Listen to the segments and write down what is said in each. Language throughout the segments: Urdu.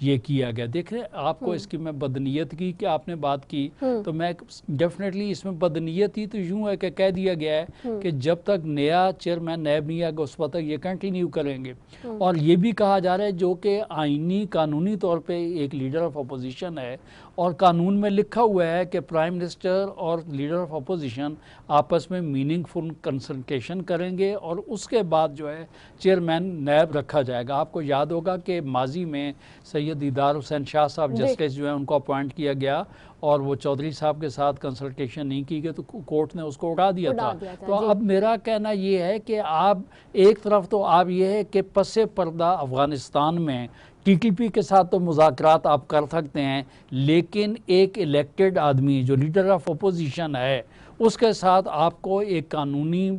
یہ کیا گیا. دیکھیں آپ کو اس کی میں بدنیت کی کہ آپ نے بات کی تو میں ڈیفینیٹلی اس میں بدنیت ہی تو یوں ہے کہ کہہ دیا گیا ہے کہ جب تک نیا چیئرمین نیب نہیں آگا اس وقت تک یہ کنٹینیو کریں گے. اور یہ بھی کہا جا رہا ہے جو کہ آئینی قانونی طور پہ ایک لیڈر آف اپوزیشن ہے اور قانون میں لکھا ہوا ہے کہ پرائم منسٹر اور لیڈر آف اپوزیشن آپس میں میننگ فل کنسلٹیشن کریں گے اور اس کے بعد جو ہے چیئرمین نیب رکھا جائے گا. آپ کو یاد ہوگا کہ ماضی میں سید دیدار حسین شاہ صاحب جسٹس جو ہیں ان کو اپوائنٹ کیا گیا اور وہ چودھری صاحب کے ساتھ کنسلٹیشن نہیں کی گئی تو کورٹ نے اس کو اڑا دیا تھا. تو اب میرا کہنا یہ ہے کہ آپ ایک طرف تو آپ یہ ہے کہ پس پردہ افغانستان میں ٹی ٹی پی کے ساتھ تو مذاکرات آپ کر سکتے ہیں لیکن ایک الیکٹڈ آدمی جو لیڈر آف اپوزیشن ہے اس کے ساتھ آپ کو ایک قانونی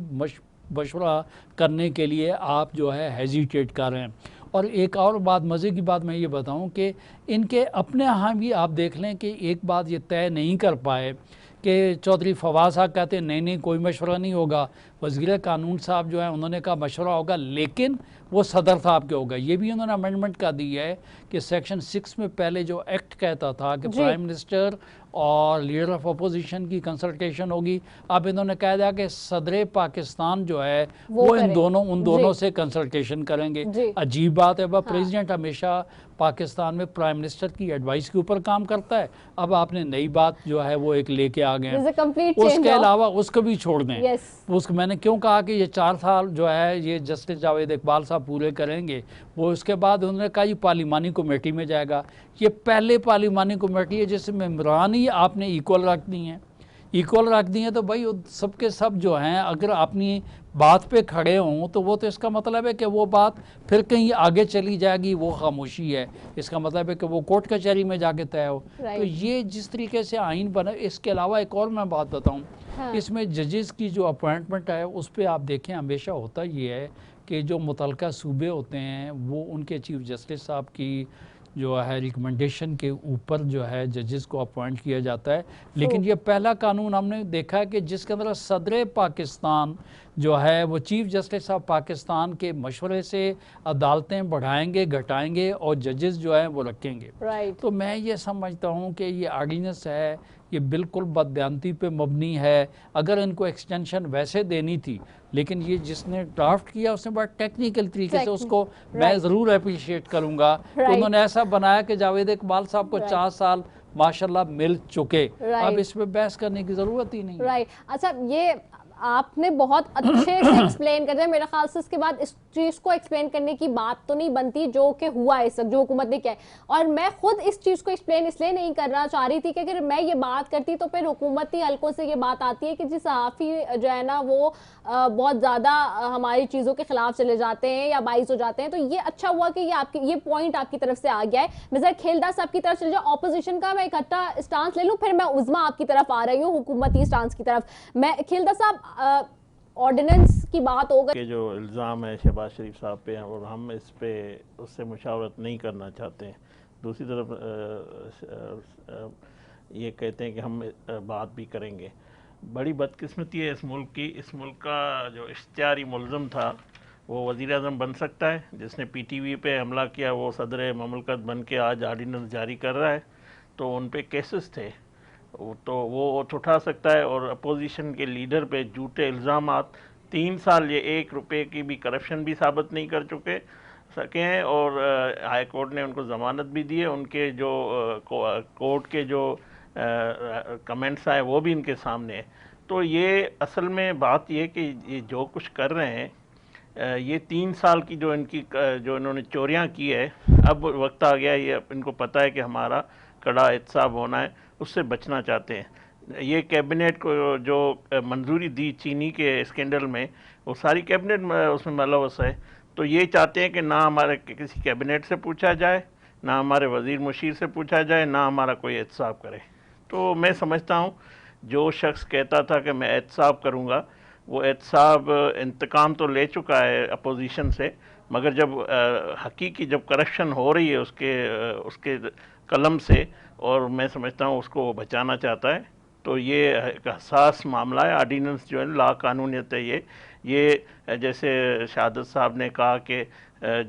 مشورہ کرنے کے لیے آپ جو ہے ہیزیٹیٹ کر رہے ہیں. اور ایک اور بات مزے کی بات میں یہ بتاؤں کہ ان کے اپنے ہاں بھی آپ دیکھ لیں کہ ایک بات یہ طے نہیں کر پائے کہ چودھری فواد صاحب کہتے ہیں نہیں کوئی مشورہ نہیں ہوگا, وزیر قانون صاحب جو ہیں انہوں نے کہا مشورہ ہوگا لیکن وہ صدر صاحب کے ہوگا. یہ بھی انہوں نے امینڈمنٹ کا دی ہے کہ سیکشن 6 میں پہلے جو ایکٹ کہتا تھا کہ پرائم منسٹر اور لیڈر آف اپوزیشن کی کنسلٹیشن ہوگی, اب انہوں نے کہہ دیا کہ صدر پاکستان جو ہے وہ ان دونوں سے کنسلٹیشن کریں گے. عجیب بات ہے, پریزیڈنٹ ہمیشہ پاکستان میں پرائم منسٹر کی ایڈوائس کے اوپر کام کرتا ہے, اب آپ نے نئی بات جو ہے وہ ایک لے کے آ گئے ہیں. اس کے علاوہ اس کو بھی چھوڑ دیں, میں نے کیوں کہا کہ یہ 4 سال جو ہے یہ جسٹس جاوید اقبال صاحب پورے کریں گے, وہ اس کے بعد انہوں نے کہا یہ پارلیمانی کمیٹی میں جائے گا. یہ پہلے پارلیمانی کمیٹی ہے جس میں ممبران ہی آپ نے ایکول رکھ دی ہیں تو بھائی سب کے سب جو ہیں اگر اپنی بات پہ کھڑے ہوں تو وہ تو اس کا مطلب ہے کہ وہ بات پھر کہیں آگے چلی جائے گی, وہ خاموشی ہے, اس کا مطلب ہے کہ وہ کورٹ کچہری میں جا کے طے ہو. تو یہ جس طریقے سے آئین بنا, اس کے علاوہ ایک اور میں بات بتاؤں, اس میں ججز کی جو اپوائنٹمنٹ ہے اس پہ آپ دیکھیں ہمیشہ ہوتا یہ ہے کہ جو متعلقہ صوبے ہوتے ہیں وہ ان کے چیف جسٹس صاحب کی جو ہے ریکمنڈیشن کے اوپر جو ہے ججز کو اپوائنٹ کیا جاتا ہے. لیکن یہ پہلا قانون ہم نے دیکھا ہے کہ جس کے اندر صدر پاکستان جو ہے وہ چیف جسٹس آف پاکستان کے مشورے سے عدالتیں بڑھائیں گے, گھٹائیں گے اور ججز جو ہیں وہ رکھیں گے. تو میں یہ سمجھتا ہوں کہ یہ آرڈیننس ہے یہ بالکل بددیانتی پہ مبنی ہے. اگر ان کو ایکسٹینشن ویسے دینی تھی, لیکن یہ جس نے ڈرافٹ کیا اس نے بڑا ٹیکنیکل طریقے سے اس کو میں ضرور اپریشیٹ کروں گا کہ انہوں نے ایسا بنایا کہ جاوید اقبال صاحب کو 4 سال ماشاءاللہ مل چکے, اب اس پہ بحث کرنے کی ضرورت ہی نہیں. اچھا, یہ آپ نے بہت اچھے سے ایکسپلین کر دیا. میرا خیال سے اس کے بعد اس چیز کو ایکسپلین کرنے کی بات تو نہیں بنتی جو کہ ہوا ہے اس وقت, جو حکومت نے کیا ہے. اور میں خود اس چیز کو ایکسپلین اس لیے نہیں کرنا چاہ رہی تھی کہ اگر میں یہ بات کرتی تو پھر حکومتی حلقوں سے یہ بات آتی ہے کہ جی صحافی جو ہے نا وہ بہت زیادہ ہماری چیزوں کے خلاف چلے جاتے ہیں یا باعث ہو جاتے ہیں. تو یہ اچھا ہوا کہ یہ پوائنٹ آپ کی طرف سے آ گیا ہے. میں ذرا کھیلدہ صاحب کی طرف چل جاؤں, اپوزیشن کا میں اکٹھا اسٹانس لے لوں, پھر میں عظمیٰ آپ کی طرف آ رہی ہوں حکومتی اسٹانس کی طرف. میں کھیلدہ صاحب آرڈیننس کی بات ہو گئی کہ جو الزام ہے شہباز شریف صاحب پہ اور ہم اس پہ اس سے مشاورت نہیں کرنا چاہتے ہیں, دوسری طرف یہ کہتے ہیں کہ ہم بات بھی کریں گے. بڑی بدقسمتی ہے اس ملک کی. اس ملک کا جو اشتہاری ملزم تھا وہ وزیر اعظم بن سکتا ہے, جس نے پی ٹی وی پہ حملہ کیا وہ صدر مملکت بن کے آج آرڈیننس جاری کر رہا ہے. تو ان پہ کیسز تھے تو وہ اٹھا سکتا ہے. اور اپوزیشن کے لیڈر پہ جھوٹے الزامات, 3 سال یہ 1 روپے کی بھی کرپشن بھی ثابت نہیں کر سکے ہیں اور ہائی کورٹ نے ان کو ضمانت بھی دی ہے. ان کے جو کورٹ کے جو کمنٹس آئے وہ بھی ان کے سامنے ہے. تو یہ اصل میں بات یہ کہ یہ جو کچھ کر رہے ہیں یہ 3 سال کی جو انہوں نے چوریاں کی ہے, اب وقت آ گیا, یہ ان کو پتہ ہے کہ ہمارا کڑا احتساب ہونا ہے, اس سے بچنا چاہتے ہیں. یہ کیبنٹ کو جو منظوری دی چینی کے اسکینڈل میں, وہ ساری کیبنٹ اس میں ملوث ہے. تو یہ چاہتے ہیں کہ نہ ہمارے کسی کیبنٹ سے پوچھا جائے, نہ ہمارے وزیر مشیر سے پوچھا جائے, نہ ہمارا کوئی احتساب کرے. تو میں سمجھتا ہوں جو شخص کہتا تھا کہ میں احتساب کروں گا, وہ احتساب انتقام تو لے چکا ہے اپوزیشن سے, مگر جب حقیقی جب کرپشن ہو رہی ہے اس کے قلم سے, اور میں سمجھتا ہوں اس کو وہ بچانا چاہتا ہے. تو یہ ایک حساس معاملہ ہے. آرڈیننس جو ہے لا قانونیت ہے, یہ جیسے شہادت صاحب نے کہا کہ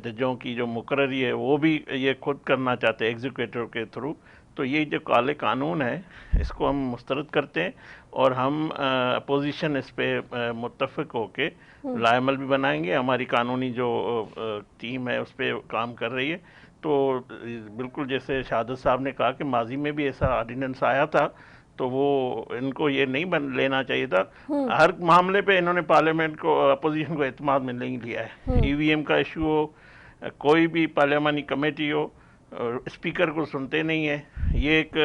ججوں کی جو مقرری ہے وہ بھی یہ خود کرنا چاہتے ہیں ایگزیکیوٹر کے تھرو، تو یہ جو کالے قانون ہے اس کو ہم مسترد کرتے ہیں، اور ہم اپوزیشن اس پہ متفق ہو کے لائے عمل بھی بنائیں گے. ہماری قانونی جو ٹیم ہے اس پہ کام کر رہی ہے. تو بالکل جیسے شہادت صاحب نے کہا کہ ماضی میں بھی ایسا آرڈیننس آیا تھا، تو وہ ان کو یہ نہیں لینا چاہیے تھا. ہر معاملے پہ انہوں نے پارلیمنٹ کو، اپوزیشن کو اعتماد میں نہیں لیا ہے. ای وی ایم کا ایشو ہو، کوئی بھی پارلیمانی کمیٹی ہو، اسپیکر کو سنتے نہیں ہیں. یہ ایک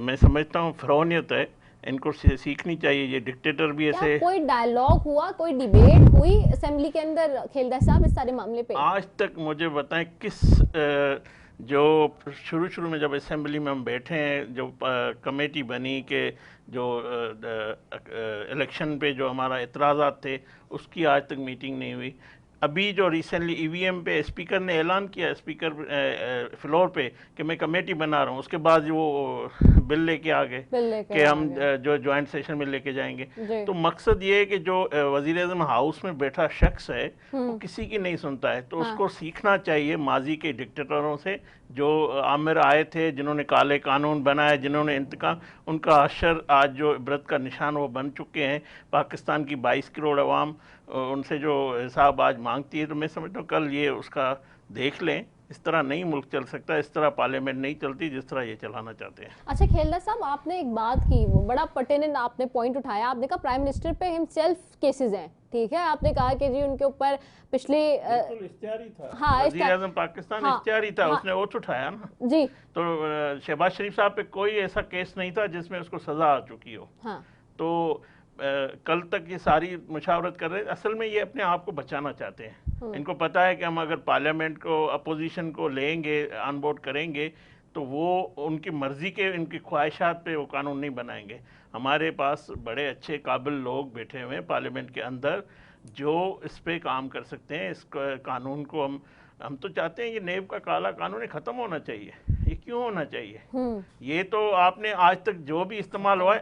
میں سمجھتا ہوں فرعونیت ہے، ان کو سیکھنی چاہیے. یہ ڈکٹیٹر بھی ایسے. کوئی ڈائیلاگ ہوا، کوئی ڈیبیٹ ہوئی اسمبلی کے اندر کھیلدہ صاحب اس سارے معاملے پہ؟ آج تک مجھے بتائیں کس جو شروع میں جب اسمبلی میں ہم بیٹھے ہیں، جو کمیٹی بنی کہ جو الیکشن پہ جو ہمارا اعتراضات تھے اس کی آج تک میٹنگ نہیں ہوئی. ابھی جو ریسنٹلی ای وی ایم پہ اسپیکر نے اعلان کیا، اسپیکر فلور پہ، کہ میں کمیٹی بنا رہا ہوں، اس کے بعد وہ بل لے کے آ گئے کہ ہم جو جوائنٹ سیشن میں لے کے جائیں گے. تو مقصد یہ ہے کہ جو وزیر اعظم ہاؤس میں بیٹھا شخص ہے وہ کسی کی نہیں سنتا ہے. تو اس کو سیکھنا چاہیے ماضی کے ڈکٹیٹروں سے، جو عامر آئے تھے، جنہوں نے کالے قانون بنائے، جنہوں نے انتقام، ان کا حشر آج جو عبرت کا نشان وہ بن چکے ہیں. پاکستان کی 22 کروڑ عوام ان سے جو حساب آج مانگتی ہے، تو میں سمجھتا ہوں کل یہ اس کا دیکھ لیں. اس طرح نہیں ملک چل سکتا، اس طرح پارلیمنٹ نہیں چلتی جس طرح یہ چلانا چاہتے ہیں. اچھا کھیلدہ صاحب، آپ نے ایک بات کی، وہ بڑا پرٹیننٹ آپ نے پوائنٹ اٹھایا. آپ نے کہا پرائم منسٹر پہ ہم سیلف کیسز ہیں، ٹھیک ہے. آپ نے کہا کہ جی ان کے اوپر پچھلی اشتہاری تھا، وزیر اعظم پاکستان اشتہاری تھا، اس نے اوتھ اٹھایا نا جی. تو شہباز شریف صاحب پہ کوئی ایسا کیس نہیں تھا جس میں اس کو سزا آ چکی ہو. تو کل تک یہ ساری مشاورت کر رہے ہیں. اصل میں یہ اپنے آپ کو بچانا چاہتے ہیں. ان کو پتا ہے کہ ہم اگر پارلیمنٹ کو، اپوزیشن کو لیں گے، آن بورڈ کریں گے، تو وہ ان کی مرضی کے، ان کی خواہشات پہ وہ قانون نہیں بنائیں گے. ہمارے پاس بڑے اچھے قابل لوگ بیٹھے ہوئے ہیں پارلیمنٹ کے اندر جو اس پہ کام کر سکتے ہیں. اس قانون کو ہم تو چاہتے ہیں یہ نیب کا کالا قانون ختم ہونا چاہیے. یہ کیوں ہونا چاہیے؟ یہ تو آپ نے آج تک جو بھی استعمال ہوا ہے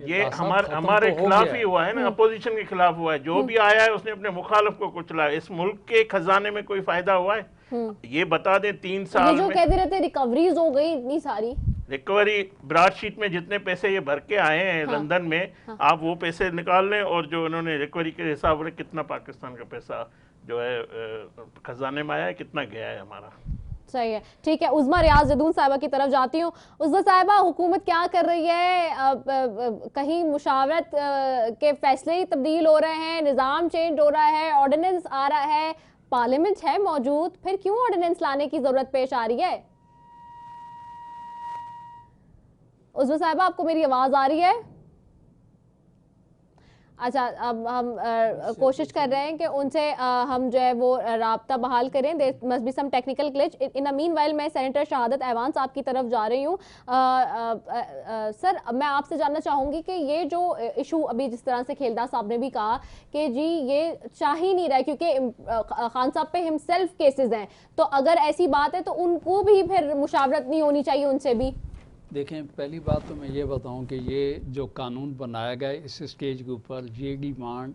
یہ ہمارے خلاف ہی ہوا ہے نا، اپوزیشن کے خلاف ہوا ہے. جو بھی آیا ہے اس نے اپنے مخالف کو کچلا. اس ملک کے خزانے میں کوئی فائدہ ہوا ہے؟ یہ بتا دیں 3 سال جو کہتے رہتے ریکوریز ہو گئی اتنی ساری. ریکوری براڈ شیٹ میں جتنے پیسے یہ بھر کے آئے ہیں لندن میں، آپ وہ پیسے نکال لیں، اور جو انہوں نے ریکوری کے حساب سے کتنا پاکستان کا پیسہ جو ہے خزانے میں آیا ہے، کتنا گیا ہے ہمارا. صحیح ہے، ٹھیک ہے. عظمیٰ ریاض جدون صاحبہ کی طرف جاتی ہوں. عظمیٰ صاحبہ، حکومت کیا کر رہی ہے؟ کہیں مشاورت کے فیصلے ہی تبدیل ہو رہے ہیں، نظام چینج ہو رہا ہے، آرڈیننس آ رہا ہے، پارلیمنٹ ہے موجود، پھر کیوں آرڈیننس لانے کی ضرورت پیش آ رہی ہے؟ عظمیٰ صاحبہ، آپ کو میری آواز آ رہی ہے؟ اچھا، اب ہم کوشش کر رہے ہیں کہ ان سے ہم جو ہے وہ رابطہ بحال کریں. there must be some technical glitch. in the meanwhile میں سینیٹر شہادت ایوان صاحب کی طرف جا رہی ہوں. سر، میں آپ سے جاننا چاہوں گی کہ یہ جو ایشو ابھی جس طرح سے کھیلدہ صاحب نے بھی کہا کہ جی یہ چاہ ہی نہیں رہا کیونکہ خان صاحب پہ ہم سیلف کیسز ہیں، تو اگر ایسی بات ہے تو ان کو بھی پھر مشاورت نہیں ہونی چاہیے ان سے بھی؟ دیکھیں، پہلی بات تو میں یہ بتاؤں کہ یہ جو قانون بنایا گیا اس اسٹیج کے اوپر، یہ ڈیمانڈ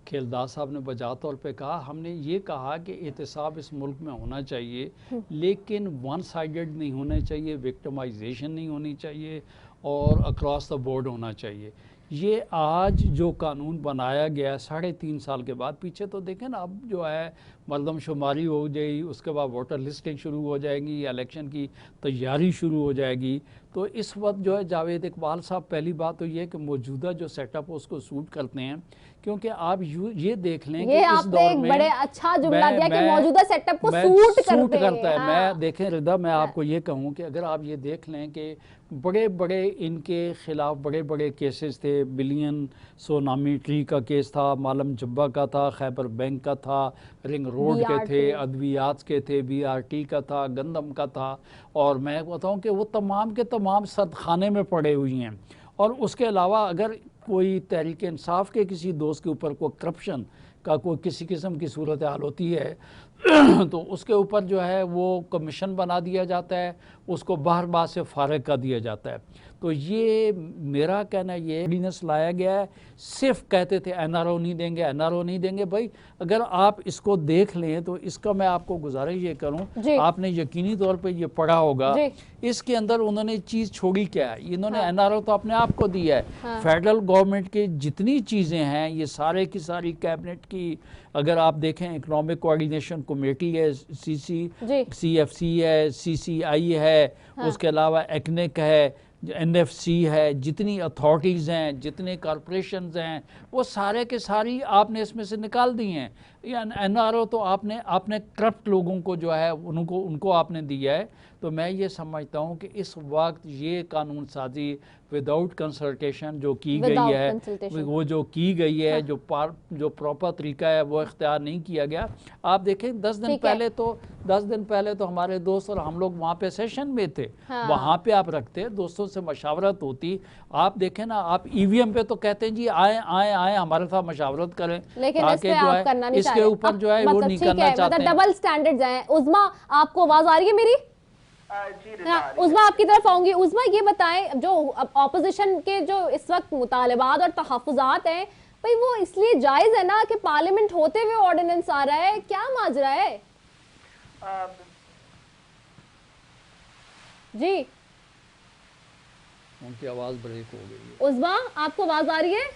کھیلدہ صاحب نے بجا طور پہ کہا. ہم نے یہ کہا کہ احتساب اس ملک میں ہونا چاہیے، لیکن ون سائیڈڈ نہیں ہونا چاہیے، وکٹمائزیشن نہیں ہونی چاہیے، اور اکراس دا بورڈ ہونا چاہیے. یہ آج جو قانون بنایا گیا ہے 3.5 سال کے بعد، پیچھے تو دیکھیں نا، اب جو ہے مردم شماری ہو جائے گی، اس کے بعد ووٹر لسٹنگ شروع ہو جائے گی، الیکشن کی تیاری شروع ہو جائے گی. تو اس وقت جو ہے جاوید اقبال صاحب، پہلی بات تو یہ کہ موجودہ جو سیٹ اپ اس کو سوٹ کرتے ہیں، کیونکہ آپ یہ دیکھ لیں کہ اس دور میں بڑے اچھا جملہ دیا کہ موجودہ سیٹ اپ کو سوٹ کرتا ہے. میں دیکھیں رضا، میں آپ کو یہ کہوں کہ اگر آپ یہ دیکھ لیں کہ بڑے بڑے ان کے خلاف بڑے بڑے کیسز تھے. بلین سونامی ٹری کا کیس تھا، مالم جبہ کا تھا، خیبر بینک کا تھا، رنگ روڈ کے تھے، ادویات کے تھے، بی آر ٹی کا تھا، گندم کا تھا، اور میں بتاؤں کہ وہ تمام کے تمام سرد خانے میں پڑے ہوئی ہیں. اور اس کے علاوہ اگر کوئی تحریک انصاف کے کسی دوست کے اوپر کوئی کرپشن کا کوئی کسی قسم کی صورتحال ہوتی ہے تو اس کے اوپر جو ہے وہ کمیشن بنا دیا جاتا ہے، اس کو باہر باہر سے فارغ کر دیا جاتا ہے۔ تو یہ میرا کہنا یہ آرڈیننس لایا گیا ہے، صرف کہتے تھے این آر او نہیں دیں گے، این آر او نہیں دیں گے۔ بھائی اگر آپ اس کو دیکھ لیں تو اس کا میں آپ کو گزارش یہ کروں، جی آپ نے یقینی طور پہ یہ پڑھا ہوگا، جی اس کے اندر انہوں نے چیز چھوڑی کیا ہے، انہوں نے این آر او تو اپنے آپ کو دیا ہے۔ فیڈرل گورنمنٹ کے جتنی چیزیں ہیں یہ سارے کی ساری کیبنٹ کی، اگر آپ دیکھیں اکنامک کوآرڈینیشن کمیٹی ہے، سی ایف سی ہے، سی سی آئی ہے، اس کے علاوہ ایکنک ہے، این ایف سی ہے، جتنی اتھارٹیز ہیں، جتنے کارپوریشنز ہیں، وہ سارے کے ساری آپ نے اس میں سے نکال دی ہیں۔ این آر او تو آپ نے کرپٹ لوگوں کو جو ہے ان کو آپ نے دیا ہے۔ تو میں یہ سمجھتا ہوں کہ اس وقت یہ قانون سازی وداؤٹ کنسلٹیشن جو کی گئی ہے، وہ جو کی گئی ہے، جو پراپر طریقہ ہے وہ اختیار نہیں کیا گیا۔ آپ دیکھیں 10 دن پہلے تو ہمارے دوست اور ہم لوگ وہاں پہ سیشن میں تھے، وہاں پہ آپ رکھتے، دوستوں سے مشاورت ہوتی۔ آپ دیکھیں نا، آپ ای وی ایم پہ تو کہتے ہیں جی آئیں ہمارے ساتھ مشاورت کریں، لیکن اس پہ آپ کرنا نہیں اس چاہ کے رہے، اوپر جو ہے وہ نہیں کرنا چاہتے ہیں۔ ڈبل سٹینڈرڈز ہیں۔ عظمیٰ آپ کو آواز آ رہی ہے میری؟ عظمیٰ آپ کی طرف آؤں گی۔ عظمیٰ یہ بتائیں، جو اپوزیشن کے جو اس وقت مطالبات اور تحفظات ہیں، بھئی وہ اس لیے جائز ہے نا کہ پارلیمنٹ ہوتے ہوئے آرڈیننس آ رہا ہے، کیا ماجرا ہے؟ جی ان کی آواز بریک ہو گئی ہے۔ عظمیٰ آپ کو آواز آ رہی ہے؟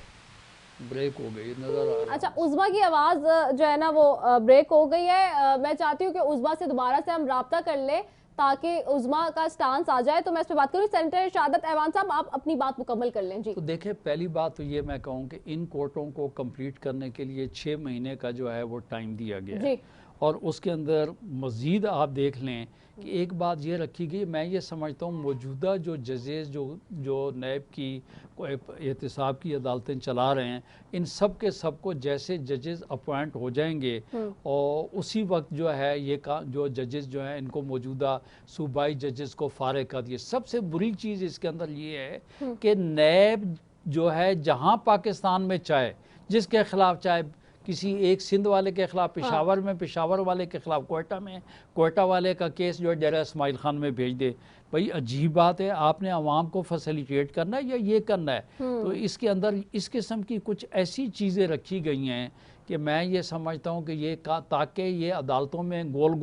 بریک ہو گئی نظر آ رہا ہے۔ اچھا، عظمیٰ کی آواز جو ہے نا وہ بریک ہو گئی ہے۔ میں چاہتی ہوں کہ عظمیٰ سے دوبارہ سے ہم رابطہ کر لیں تاکہ عظمیٰ کا سٹانس آ جائے، تو میں اس پہ بات کروں۔ سینیٹر ارشاد ایوان صاحب، آپ اپنی بات مکمل کر لیں۔ جی تو دیکھیں، پہلی بات تو یہ میں کہوں کہ ان کورٹوں کو کمپلیٹ کرنے کے لیے 6 مہینے کا جو ہے وہ ٹائم دیا گیا ہے، اور اس کے اندر مزید آپ دیکھ لیں کہ ایک بات یہ رکھی گئی، میں یہ سمجھتا ہوں موجودہ جو ججز جو نیب کی احتساب کی عدالتیں چلا رہے ہیں، ان سب کے سب کو جیسے ججز اپوائنٹ ہو جائیں گے، اور اسی وقت جو ہے یہ جو ججز جو ہیں ان کو موجودہ صوبائی ججز کو فارغ کر دیے۔ سب سے بری چیز اس کے اندر یہ ہے کہ نیب جو ہے جہاں پاکستان میں چاہے، جس کے خلاف چاہے کسی ایک سندھ والے کے خلاف پشاور میں، پشاور والے کے خلاف کوئٹہ میں، کوئٹہ والے کا کیس جو ہے ڈیرہ اسماعیل خان میں بھیج دے۔ بھئی عجیب بات ہے، آپ نے عوام کو فیسیلیٹیٹ کرنا ہے یا یہ کرنا ہے؟ تو اس کے اندر اس قسم کی کچھ ایسی چیزیں رکھی گئی ہیں کہ میں یہ سمجھتا ہوں کہ یہ تاکہ یہ عدالتوں میں گول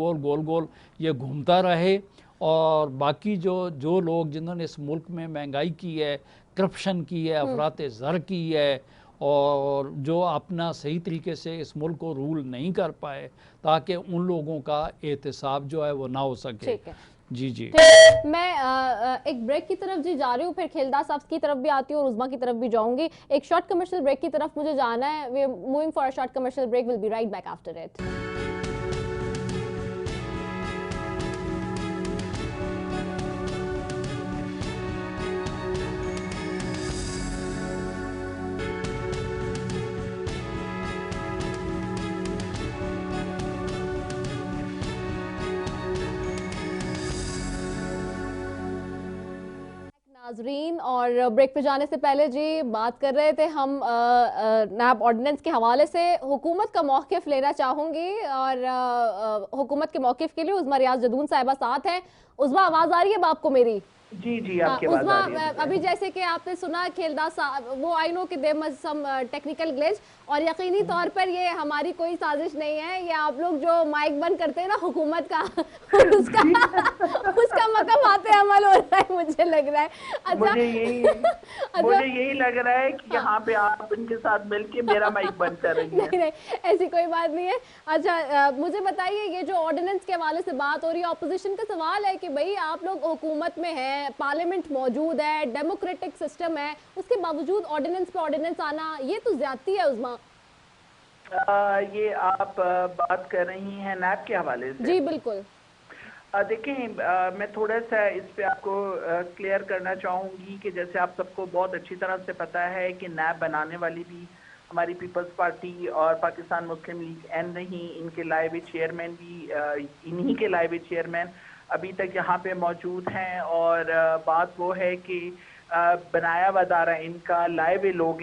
گول یہ گھومتا رہے، اور باقی جو لوگ جنہوں نے اس ملک میں مہنگائی کی ہے، کرپشن کی ہے، افراط زر کی ہے، اور جو اپنا صحیح طریقے سے اس ملک کو رول نہیں کر پائے، تاکہ ان لوگوں کا احتساب جو ہے وہ نہ ہو سکے۔ جی میں ایک بریک کی طرف جا رہی ہوں، پھر کھیلدار صاحب کی طرف بھی آتی ہوں اور عظمیٰ کی طرف بھی جاؤں گی۔ ایک شارٹ کمرشل بریک کی طرف مجھے جانا ہے۔ We are moving for a short commercial break, will be right back after it. ناظرین، اور بریک پہ جانے سے پہلے جی بات کر رہے تھے ہم نیب آرڈیننس کے حوالے سے۔ حکومت کا موقف لینا چاہوں گی، اور حکومت کے موقف کے لیے عظمیٰ ریاض جدون صاحبہ ساتھ ہیں۔ عظمیٰ آواز آ رہی ہے اب آپ کو میری؟ جی آپ کی آواز آ رہی ہے۔ ابھی جیسے کہ آپ نے سنا کھیلدار صاحب، وہ آئی نو کہ دیر مز سم ٹیکنیکل گلیچ، اور یقینی طور پر یہ ہماری کوئی سازش نہیں ہے، یہ آپ لوگ جو مائک بند کرتے ہیں نا حکومت کا، اس کا مقامات عمل ہو رہا ہے، مجھے لگ رہا ہے۔ مجھے یہی لگ رہا ہے کہ یہاں پہ آپ ان کے ساتھ مل کے میرا مائک بند کر رہی ہیں۔ نہیں، ایسی کوئی بات نہیں ہے۔ اچھا مجھے بتائیے، یہ جو آرڈیننس کے حوالے سے بات ہو رہی ہے، اپوزیشن کا سوال ہے کہ بھئی آپ لوگ حکومت میں ہیں، پارلیمنٹ موجود ہے، ڈیموکریٹک سسٹم ہے، اس کے باوجود آرڈیننس پہ آرڈیننس آنا، یہ تو زیادتی ہے عظمیٰ۔ یہ آپ بات کر رہی ہیں نیب کے حوالے سے؟ جی بالکل۔ دیکھیں، میں تھوڑا سا اس پہ آپ کو کلیئر کرنا چاہوں گی کہ جیسے آپ سب کو بہت اچھی طرح سے پتا ہے کہ نیب بنانے والی بھی ہماری پیپلز پارٹی اور پاکستان مسلم لیگ این نہیں، ان کے لائے ہوئے چیئرمین بھی انہی کے لائے ہوئے چیئرمین ابھی تک یہاں پہ موجود ہیں، اور بات وہ ہے کہ بنایا ہوا ادارہ ان کا، لائے ہوئے لوگ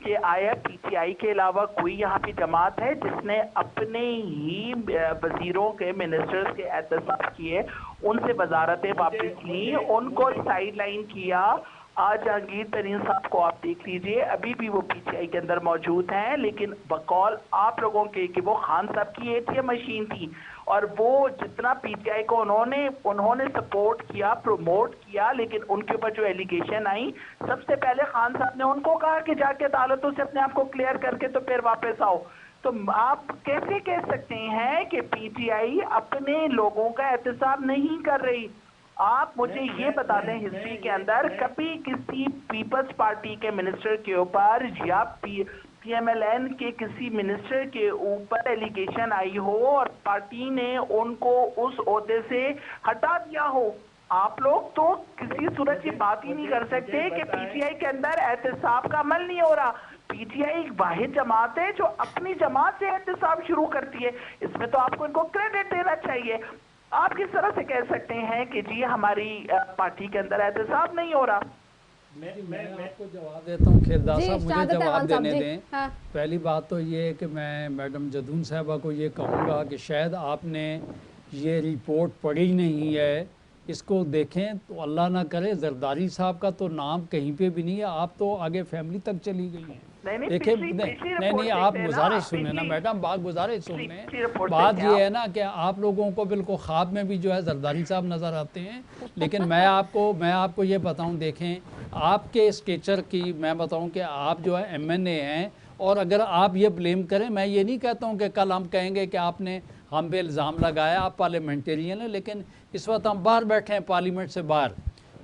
کہ آیا پی ٹی آئی کے علاوہ کوئی یہاں پہ جماعت ہے جس نے اپنے ہی وزیروں کے منسٹرز کے احتساب کیے، ان سے وزارتیں واپس لیں، ان کو سائیڈ لائن کیا؟ آج جہانگیر ترین صاحب کو آپ دیکھ لیجئے، ابھی بھی وہ پی ٹی آئی کے اندر موجود ہیں، لیکن بقول آپ لوگوں کے کہ وہ خان صاحب کی اے ٹی ایم مشین تھی، اور وہ جتنا پی ٹی آئی کو انہوں نے سپورٹ کیا، پروموٹ کیا، لیکن ان کے اوپر جو ایلیگیشن آئی، سب سے پہلے خان صاحب نے ان کو کہا کہ جا کے عدالتوں سے اپنے آپ کو کلیئر کر کے تو پھر واپس آؤ۔ تو آپ کیسے کہہ سکتے ہیں کہ پی ٹی آئی اپنے لوگوں کا احتساب نہیں کر رہی؟ آپ مجھے یہ بتا دیں ہسٹری کے اندر کبھی کسی پیپلز پارٹی کے منسٹر کے اوپر یا پی ایم ایل این کے کسی منسٹر کے اوپر ایلیگیشن آئی ہو اور پارٹی نے ان کو اس عہدے سے ہٹا دیا ہو؟ آپ لوگ تو کسی صورت کی بات ہی نہیں کر سکتے کہ پی ٹی آئی کے اندر احتساب کا عمل نہیں ہو رہا۔ پی ٹی آئی ایک واحد جماعت ہے جو اپنی جماعت سے احتساب شروع کرتی ہے، اس میں تو آپ کو ان کو کریڈٹ دینا چاہیے۔ آپ کس طرح سے کہہ سکتے ہیں کہ جی ہماری پارٹی کے اندر احتساب نہیں ہو رہا؟ میں آپ کو جواب دیتا ہوں، خیردار صاحب مجھے شہادت جواب احمد صاحب دینے جی۔ دیں۔ ہاں پہلی بات تو یہ ہے کہ میں میڈم جدون صاحبہ کو یہ کہوں گا کہ شاید آپ نے یہ رپورٹ پڑھی نہیں ہے، اس کو دیکھیں تو اللہ نہ کرے زرداری صاحب کا تو نام کہیں پہ بھی نہیں ہے، آپ تو آگے فیملی تک چلی گئی ہیں۔ دیکھیں نہیں آپ گزارش سنیں نا میڈم، بات گزارش سنیں۔ بات یہ ہے نا کہ آپ لوگوں کو بالکل خواب میں بھی جو ہے زرداری صاحب نظر آتے ہیں، لیکن میں آپ کو یہ بتاؤں، دیکھیں آپ کے اسٹیچر کی میں بتاؤں کہ آپ جو ہے ایم این اے ہیں، اور اگر آپ یہ بلیم کریں، میں یہ نہیں کہتا ہوں کہ کل ہم کہیں گے کہ آپ نے ہم پہ الزام لگایا، آپ پارلیمنٹیرین ہیں، لیکن اس وقت ہم باہر بیٹھے ہیں پارلیمنٹ سے باہر،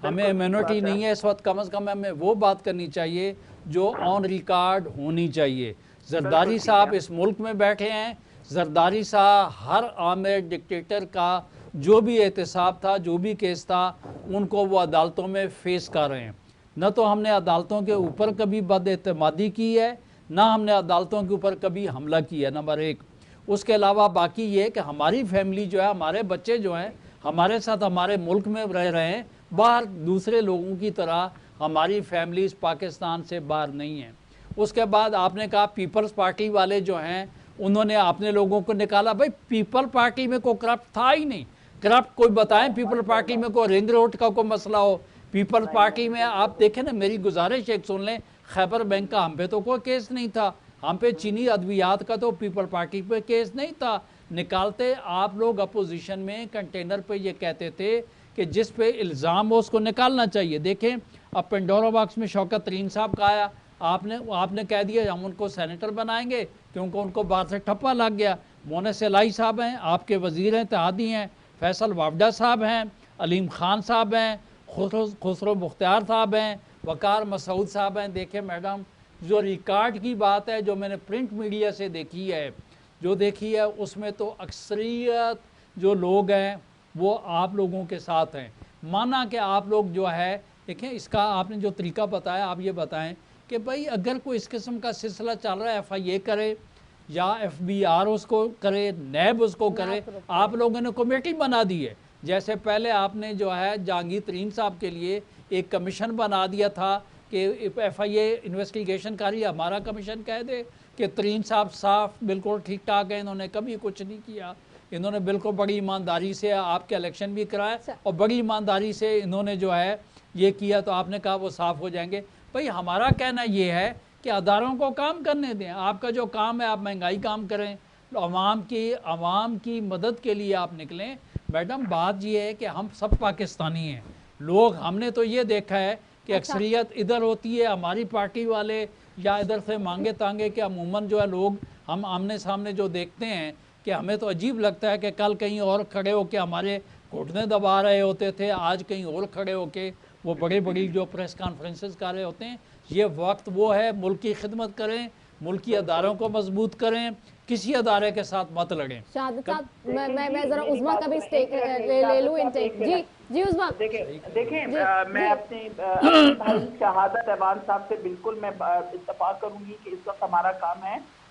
ہمیں امیونٹی نہیں ہے اس وقت، کم از کم ہمیں وہ بات کرنی چاہیے جو آن ریکارڈ ہونی چاہیے۔ زرداری صاحب اس ملک میں بیٹھے ہیں، زرداری صاحب ہر عامر ڈکٹیٹر کا جو بھی احتساب تھا، جو بھی کیس تھا، ان کو وہ عدالتوں میں فیس کر رہے ہیں۔ نہ تو ہم نے عدالتوں کے اوپر کبھی بد اعتمادی کی ہے، نہ ہم نے عدالتوں کے اوپر کبھی حملہ کیا ہے، نمبر ایک۔ اس کے علاوہ باقی یہ کہ ہماری فیملی جو ہے، ہمارے بچے جو ہیں ہمارے ساتھ ہمارے ملک میں رہ رہے ہیں، باہر دوسرے لوگوں کی طرح ہماری فیملیز پاکستان سے باہر نہیں ہیں۔ اس کے بعد آپ نے کہا پیپلز پارٹی والے جو ہیں انہوں نے اپنے لوگوں کو نکالا، بھائی پیپل پارٹی میں کوئی کرپٹ تھا ہی نہیں، کرپٹ کوئی بتائیں پیپل پارٹی میں کوئی رنگ روڈ کا کوئی مسئلہ ہو؟ پیپل پارٹی میں آپ دیکھیں نا، میری گزارش ایک سن لیں، خیبر بینک کا ہم پہ تو کوئی کیس نہیں تھا، ہم پہ چینی ادویات کا تو پیپل پارٹی پہ کیس نہیں تھا، نکالتے آپ لوگ اپوزیشن میں کنٹینر پہ یہ کہتے تھے کہ جس پہ الزام ہو اس کو نکالنا چاہیے۔ دیکھیں اب پنڈورا باکس میں شوکت ترین صاحب کا آیا، آپ نے کہہ دیا ہم ان کو سینیٹر بنائیں گے کیونکہ ان کو باہر سے ٹھپا لگ گیا۔ مونس الہی صاحب ہیں، آپ کے وزیر اتحادی ہیں، فیصل وافڈہ صاحب ہیں، علیم خان صاحب ہیں، خسرو مختار صاحب ہیں، وقار مسعود صاحب ہیں۔ دیکھیں میڈم، جو ریکارڈ کی بات ہے، جو میں نے پرنٹ میڈیا سے دیکھی ہے، اس میں تو اکثریت جو لوگ ہیں وہ آپ لوگوں کے ساتھ ہیں۔ مانا کہ آپ لوگ جو ہے دیکھیں، اس کا آپ نے جو طریقہ بتایا، آپ یہ بتائیں کہ بھائی اگر کوئی اس قسم کا سلسلہ چل رہا ہے، ایف آئی اے کرے یا ایف بی آر اس کو کرے، نیب اس کو کرے، آپ لوگوں نے کمیٹی بنا دی ہے۔ جیسے پہلے آپ نے جو ہے جہانگیر ترین صاحب کے لیے ایک کمیشن بنا دیا تھا کہ ایف آئی اے انویسٹیگیشن کاری، ہمارا کمیشن کہہ دے کہ ترین صاحب صاف بالکل ٹھیک ٹھاک ہیں، انہوں نے کبھی کچھ نہیں کیا، انہوں نے بالکل بڑی ایمانداری سے آپ کے الیکشن بھی کرائے اور بڑی ایمانداری سے انہوں نے جو ہے یہ کیا، تو آپ نے کہا وہ صاف ہو جائیں گے۔ بھئی ہمارا کہنا یہ ہے کہ اداروں کو کام کرنے دیں، آپ کا جو کام ہے آپ مہنگائی کام کریں، عوام کی مدد کے لیے آپ نکلیں۔ میڈم بات یہ ہے کہ ہم سب پاکستانی ہیں، لوگ ہم نے تو یہ دیکھا ہے کہ اکثریت ادھر ہوتی ہے، ہماری پارٹی والے یا ادھر سے مانگے تانگے کہ عموماً جو ہے لوگ ہم آمنے سامنے جو دیکھتے ہیں کہ ہمیں تو عجیب لگتا ہے کہ کل کہیں اور کھڑے ہو کے ہمارے گھٹنے دبا رہے ہوتے تھے، آج کہیں اور کھڑے ہو کے وہ بڑی جو پریس کانفرنسز کر رہے ہوتے ہیں۔ یہ وقت وہ ہے، ملک کی خدمت کریں، ملکی اداروں کو مضبوط کریں، کسی ادارے کے ساتھ مت لڑیں۔ شہادت صاحب میں ذرا عظما کا بھی لے لوں انٹیک۔ جی عظما دیکھیں میں اپنے بھائی شہادت ایوان صاحب سے بالکل میں اتفاق کروں گی کہ اس وقت ہمارا کام ہے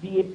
BAP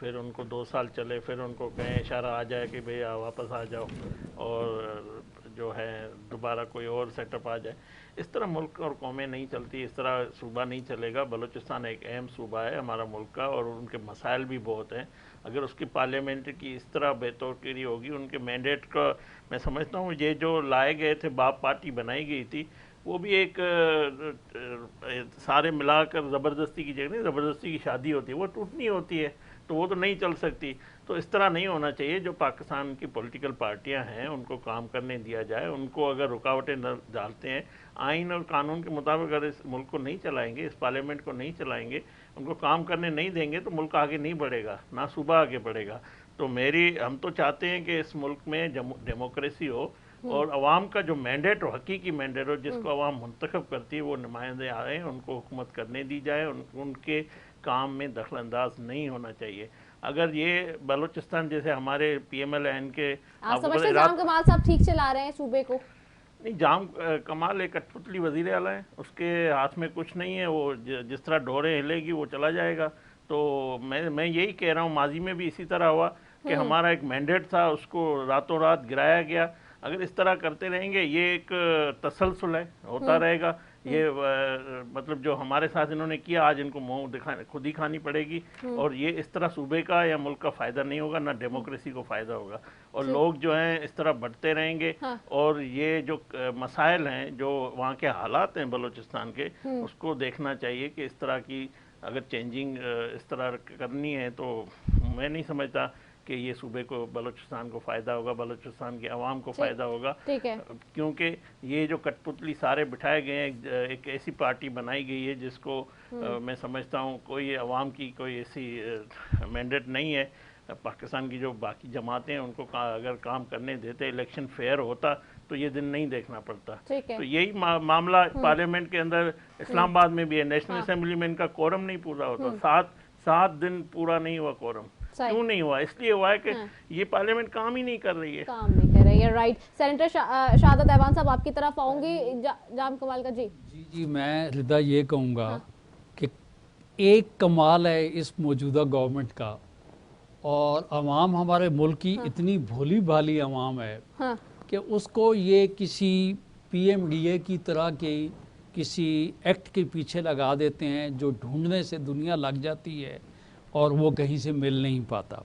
پھر ان کو 2 سال چلے، پھر ان کو کہیں اشارہ آ جائے کہ بھئی واپس آ جاؤ اور جو ہے دوبارہ کوئی اور سیٹ اپ آ جائے. اس طرح ملک اور قومیں نہیں چلتی، اس طرح صوبہ نہیں چلے گا. بلوچستان ایک اہم صوبہ ہے ہمارا ملک کا، اور ان کے مسائل بھی بہت ہیں. اگر اس کی پارلیمنٹ کی اس طرح بے توقیری ہوگی، ان کے مینڈیٹ کا میں سمجھتا ہوں یہ جو لائے گئے تھے، باپ پارٹی بنائی گئی تھی، وہ بھی ایک سارے ملا کر زبردستی کی جگہ نہیں، زبردستی کی شادی ہوتی ہے، وہ ٹوٹنی ہوتی ہے، تو وہ تو نہیں چل سکتی. تو اس طرح نہیں ہونا چاہیے. جو پاکستان کی پولیٹیکل پارٹیاں ہیں ان کو کام کرنے دیا جائے. ان کو اگر رکاوٹیں نہ ڈالتے ہیں، آئین اور قانون کے مطابق اگر اس ملک کو نہیں چلائیں گے، اس پارلیمنٹ کو نہیں چلائیں گے، ان کو کام کرنے نہیں دیں گے، تو ملک آگے نہیں بڑھے گا، نہ صوبہ آگے بڑھے گا. تو ہم تو چاہتے ہیں کہ اس ملک میں ڈیموکریسی ہو، اور عوام کا جو مینڈیٹ ہو، حقیقی مینڈیٹ ہو، جس کو عوام منتخب کرتی ہے، وہ نمائندے آئیں، ان کو حکومت کرنے دی جائے. ان کے کام میں دخل انداز نہیں ہونا چاہیے. اگر یہ بلوچستان جیسے ہمارے پی ایم ایل این کے آپ سمجھتے ہیں جام کمال صاحب ٹھیک چلا رہے ہیں صوبے کو؟ نہیں، جام کمال ایک کٹ پتلی وزیر اعلیٰ ہے، اس کے ہاتھ میں کچھ نہیں ہے. وہ جس طرح ڈوریں ہلے گی وہ چلا جائے گا. تو میں یہی کہہ رہا ہوں، ماضی میں بھی اسی طرح ہوا کہ ہمارا ایک مینڈیٹ تھا، اس کو راتوں رات گرایا گیا. اگر اس طرح کرتے رہیں گے، یہ ایک تسلسل ہے، ہوتا رہے گا. یہ مطلب جو ہمارے ساتھ انہوں نے کیا، آج ان کو منہ خود ہی کھانی پڑے گی. اور یہ اس طرح صوبے کا یا ملک کا فائدہ نہیں ہوگا، نہ ڈیموکریسی کو فائدہ ہوگا. اور لوگ جو ہیں اس طرح بڑھتے رہیں گے. اور یہ جو مسائل ہیں، جو وہاں کے حالات ہیں بلوچستان کے، اس کو دیکھنا چاہیے کہ اس طرح کی اگر چینجنگ اس طرح کرنی ہے، تو میں نہیں سمجھتا کہ یہ صوبے کو، بلوچستان کو فائدہ ہوگا، بلوچستان کے عوام کو فائدہ ہوگا. کیونکہ یہ جو کٹ پتلی سارے بٹھائے گئے ہیں، ایک ایسی پارٹی بنائی گئی ہے جس کو میں سمجھتا ہوں کوئی عوام کی کوئی ایسی مینڈیٹ نہیں ہے. پاکستان کی جو باقی جماعتیں ہیں، ان کو اگر کام کرنے دیتے، الیکشن فیئر ہوتا، تو یہ دن نہیں دیکھنا پڑتا. تو یہی معاملہ پارلیمنٹ کے اندر اسلام آباد میں بھی ہے. نیشنل اسمبلی میں ان کا کورم نہیں پورا ہوتا، 7 دن پورا نہیں ہوا کورم. کیوں نہیں ہوا؟ اس لیے ہوا ہے کہ یہ پارلیمنٹ کام ہی نہیں کر رہی ہے. رائٹ. سینیٹر شہادت ایوان صاحب آپ کی طرف آؤں گی. جام کمال کا جی میں رضا یہ کہوں گا کہ ایک کمال ہے اس موجودہ گورنمنٹ کا، اور عوام ہمارے ملک کی اتنی بھولی بھالی عوام ہے کہ اس کو یہ کسی پی ایم ڈی اے کی طرح کے کسی ایکٹ کے پیچھے لگا دیتے ہیں، جو ڈھونڈنے سے دنیا لگ جاتی ہے اور وہ کہیں سے مل نہیں پاتا.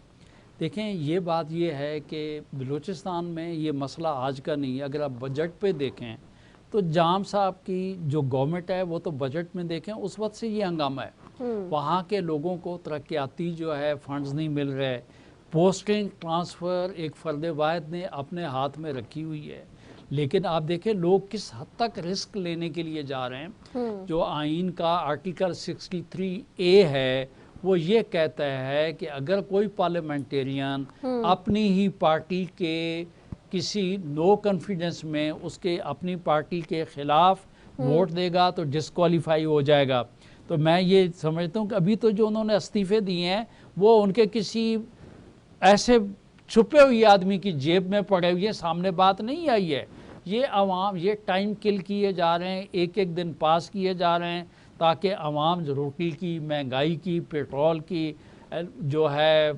دیکھیں، یہ بات یہ ہے کہ بلوچستان میں یہ مسئلہ آج کا نہیں ہے. اگر آپ بجٹ پہ دیکھیں تو جام صاحب کی جو گورنمنٹ ہے، وہ تو بجٹ میں دیکھیں اس وقت سے یہ ہنگامہ ہے. وہاں کے لوگوں کو ترقیاتی جو ہے فنڈز نہیں مل رہے. پوسٹنگ ٹرانسفر ایک فرد واحد نے اپنے ہاتھ میں رکھی ہوئی ہے. لیکن آپ دیکھیں لوگ کس حد تک رسک لینے کے لیے جا رہے ہیں. جو آئین کا آرٹیکل 63A ہے، وہ یہ کہتا ہے کہ اگر کوئی پارلیمنٹیرین اپنی ہی پارٹی کے کسی نو کانفیڈنس میں اس کے اپنی پارٹی کے خلاف ووٹ دے گا تو ڈسکوالیفائی ہو جائے گا. تو میں یہ سمجھتا ہوں کہ ابھی تو جو انہوں نے استعفے دیے ہیں، وہ ان کے کسی ایسے چھپے ہوئی آدمی کی جیب میں پڑے ہوئے، سامنے بات نہیں آئی ہے. یہ عوام یہ ٹائم کل کیے جا رہے ہیں، ایک ایک دن پاس کیے جا رہے ہیں تاکہ عوام روٹی کی، مہنگائی کی، پیٹرول کی، جو ہے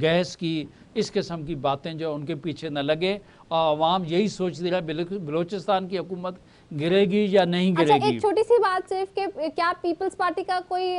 گیس کی، اس قسم کی باتیں جو ان کے پیچھے نہ لگے. اور عوام یہی سوچ رہا ہے بلوچستان کی حکومت گرے گی یا نہیں گرے گی. ایک چھوٹی سی بات صرف کہ کیا پیپلز پارٹی کا کوئی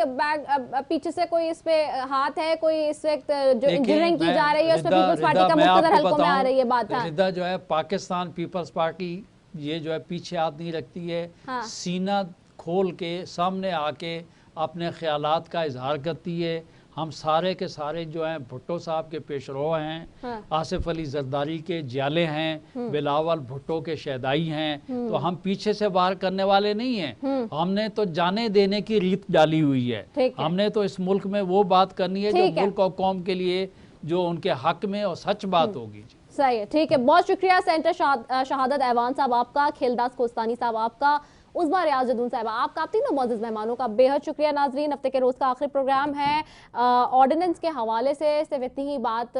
پیچھے سے کوئی اس پہ ہاتھ ہے، کوئی اس وقت جو انجینئرنگ کی جا رہی ہے اس پہ پیپلز پارٹی کا مقتدر حلقوں میں آ رہی ہے بات؟ رضا جو ہے پاکستان پیپلز پارٹی یہ جو ہے پیچھے ہاتھ نہیں رکھتی ہے، سینہ کھول کے سامنے آ کے اپنے خیالات کا اظہار کرتی ہے. ہم سارے کے سارے جو ہیں بھٹو صاحب کے پیش رو ہیں، آصف علی زرداری کے جیالے ہیں، بلاول بھٹو کے شہدائی ہیں. تو ہم پیچھے سے وار کرنے والے نہیں ہیں. ہم نے تو جانے دینے کی ریت ڈالی ہوئی ہے. ہم نے تو اس ملک میں وہ بات کرنی ہے جو ملک اور قوم کے لیے جو ان کے حق میں اور سچ بات ہوگی. صحیح ہے، ٹھیک ہے. بہت شکریہ سینٹر شہادت ایوان صاحب آپ کا، کھیلداس کوستانی صاحب آپ کا، عظمیٰ ریاض جدون صاحبہ آپ کا، آپ تینوں معزز مہمانوں کا بے حد شکریہ. ناظرین، ہفتے کے روز کا آخری پروگرام ہے. آرڈیننس کے حوالے سے صرف اتنی ہی بات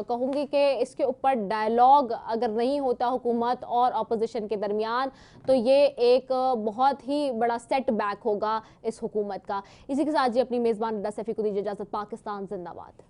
کہوں گی کہ اس کے اوپر ڈائلاگ اگر نہیں ہوتا حکومت اور اپوزیشن کے درمیان تو یہ ایک بہت ہی بڑا سیٹ بیک ہوگا اس حکومت کا. اسی کے ساتھ اپنی میزبان رضا سیفی کو دیجیے اجازت. پاکستان زندہ باد.